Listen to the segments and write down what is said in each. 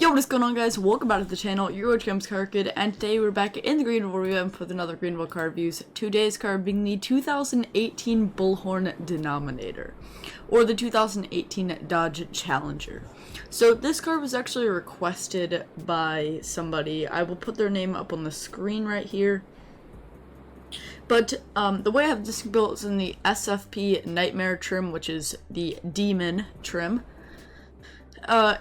Yo, what is going on, guys? Welcome back to the channel. Your Games Car Kid, and today we're back in the Greenville review with another Greenville car reviews. Today's car being the 2018 Bullhorn Denominator, or the 2018 Dodge Challenger. So this car was actually requested by somebody. I will put their name up on the screen right here. But the way I have this built is in the SFP Nightmare trim, which is the Demon trim.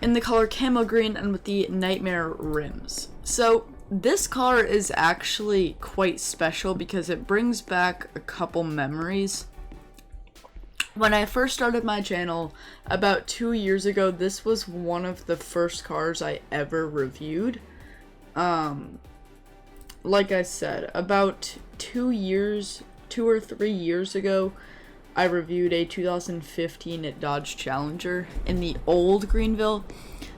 In the color camo green and with the Nightmare rims. So this car is actually quite special because it brings back a couple memories. When I first started my channel about 2 years ago, this was one of the first cars I ever reviewed. Like I said, about 2 or 3 years ago, I reviewed a 2015 Dodge Challenger in the old Greenville,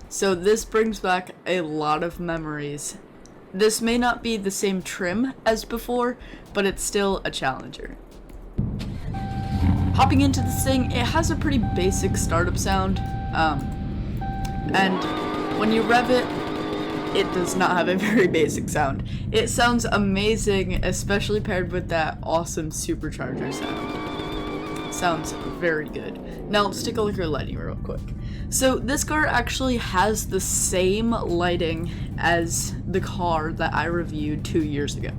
so this brings back a lot of memories. This may not be the same trim as before, but it's still a Challenger. Hopping into this thing, it has a pretty basic startup sound, and when you rev it, it does not have a very basic sound. It sounds amazing, especially paired with that awesome supercharger sound. Sounds very good. Now let's take a look at your lighting real quick. So this car actually has the same lighting as the car that I reviewed 2 years ago,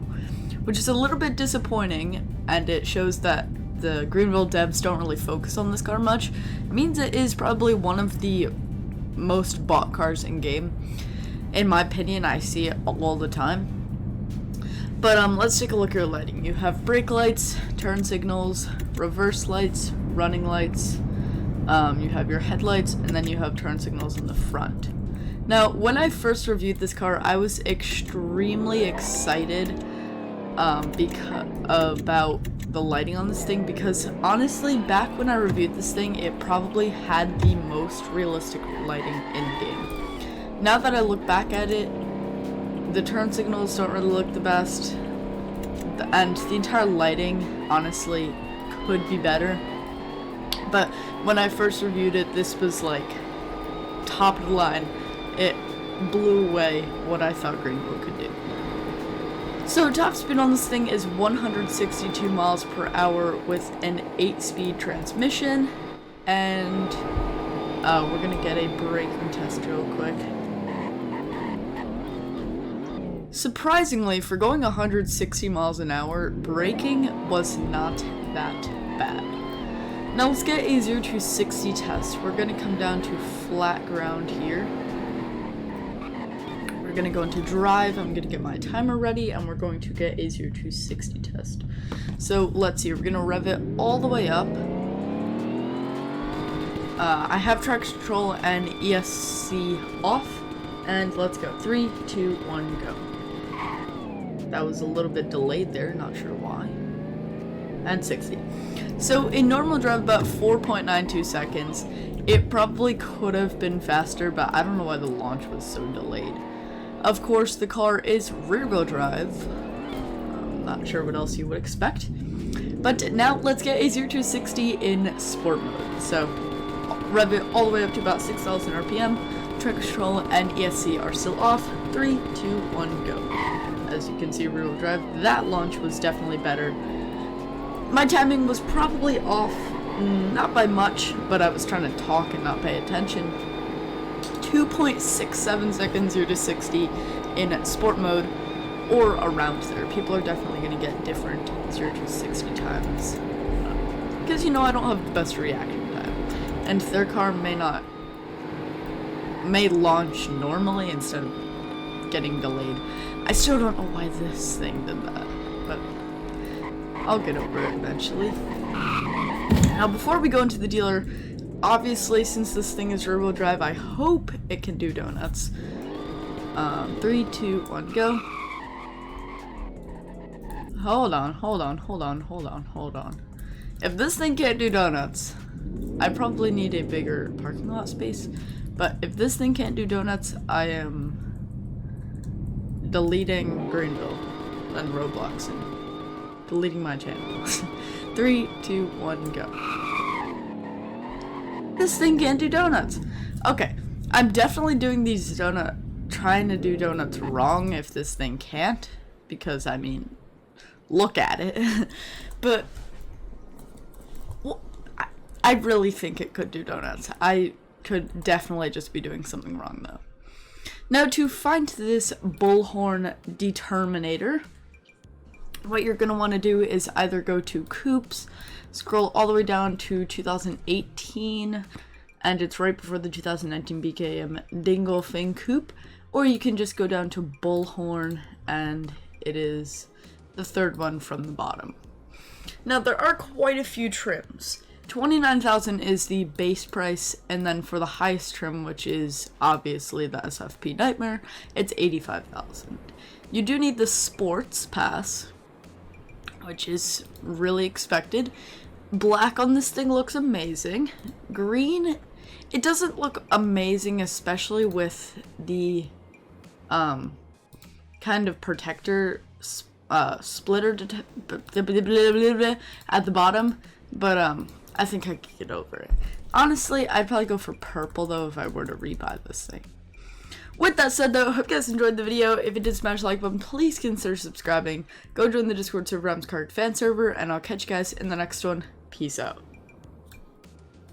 which is a little bit disappointing, and it shows that the Greenville devs don't really focus on this car much. It means it is probably one of the most bought cars in game. In my opinion, I see it all the time. But let's take a look at your lighting. You have brake lights, turn signals, reverse lights, running lights. You have your headlights, and then you have turn signals in the front. Now, when I first reviewed this car, I was extremely excited about the lighting on this thing because honestly, back when I reviewed this thing, it probably had the most realistic lighting in the game. Now that I look back at it, the turn signals don't really look the best, and the entire lighting, honestly, could be better. But when I first reviewed it, this was like top of the line. It blew away what I thought Greenville could do. So top speed on this thing is 162 miles per hour with an 8-speed transmission, and we're gonna get a braking test real quick. Surprisingly, for going 160 miles an hour, braking was not that bad. Now let's get a 0 to 60 test. We're going to come down to flat ground here. We're going to go into drive. I'm going to get my timer ready, and we're going to get a 0 to 60 test. So let's see. We're going to rev it all the way up. I have traction control and ESC off. And let's go. 3, 2, 1, go. That was a little bit delayed there, not sure why. And 60. So in normal drive, about 4.92 seconds. It probably could have been faster, but I don't know why the launch was so delayed. Of course, the car is rear-wheel drive. I'm not sure what else you would expect. But now let's get a 0 to 60 in sport mode. So rev it all the way up to about 6,000 RPM. Traction control and ESC are still off. 3, 2, 1, go. As you can see, rear-wheel drive, that launch was definitely better. My timing was probably off, not by much, but I was trying to talk and not pay attention. 2.67 seconds 0 to 60 in sport mode, or around there. People are definitely going to get different 0 to 60 times. Because, you know, I don't have the best reaction time. And their car may launch normally instead of getting delayed. I still don't know why this thing did that, but I'll get over it eventually. Now, before we go into the dealer, obviously, since this thing is rear-wheel drive, I hope it can do donuts. 3, 2, 1, go. Hold on. If this thing can't do donuts, I probably need a bigger parking lot space. But if this thing can't do donuts, I am deleting Greenville and Roblox and deleting my channel. 3, 2, 1, go. This thing can't do donuts. Okay, I'm definitely doing these trying to do donuts wrong if this thing can't, because I mean, look at it. But well, I really think it could do donuts. I could definitely just be doing something wrong though. Now to find this bullhorn determinator, what you're going to want to do is either go to Coops, scroll all the way down to 2018, and it's right before the 2019 BKM Dingolfing Coop, or you can just go down to Bullhorn, and it is the third one from the bottom. Now there are quite a few trims. 29,000 is the base price, and then for the highest trim, which is obviously the SFP Nightmare, it's 85,000. You do need the Sports Pass, which is really expected. Black on this thing looks amazing. Green, it doesn't look amazing, especially with the kind of protector splitter at the bottom, but I think I could get over it. Honestly, I'd probably go for purple though if I were to rebuy this thing. With that said though, I hope you guys enjoyed the video. If you did, smash the like button, please consider subscribing. Go join the Discord server, Ram's Card fan server, and I'll catch you guys in the next one. Peace out.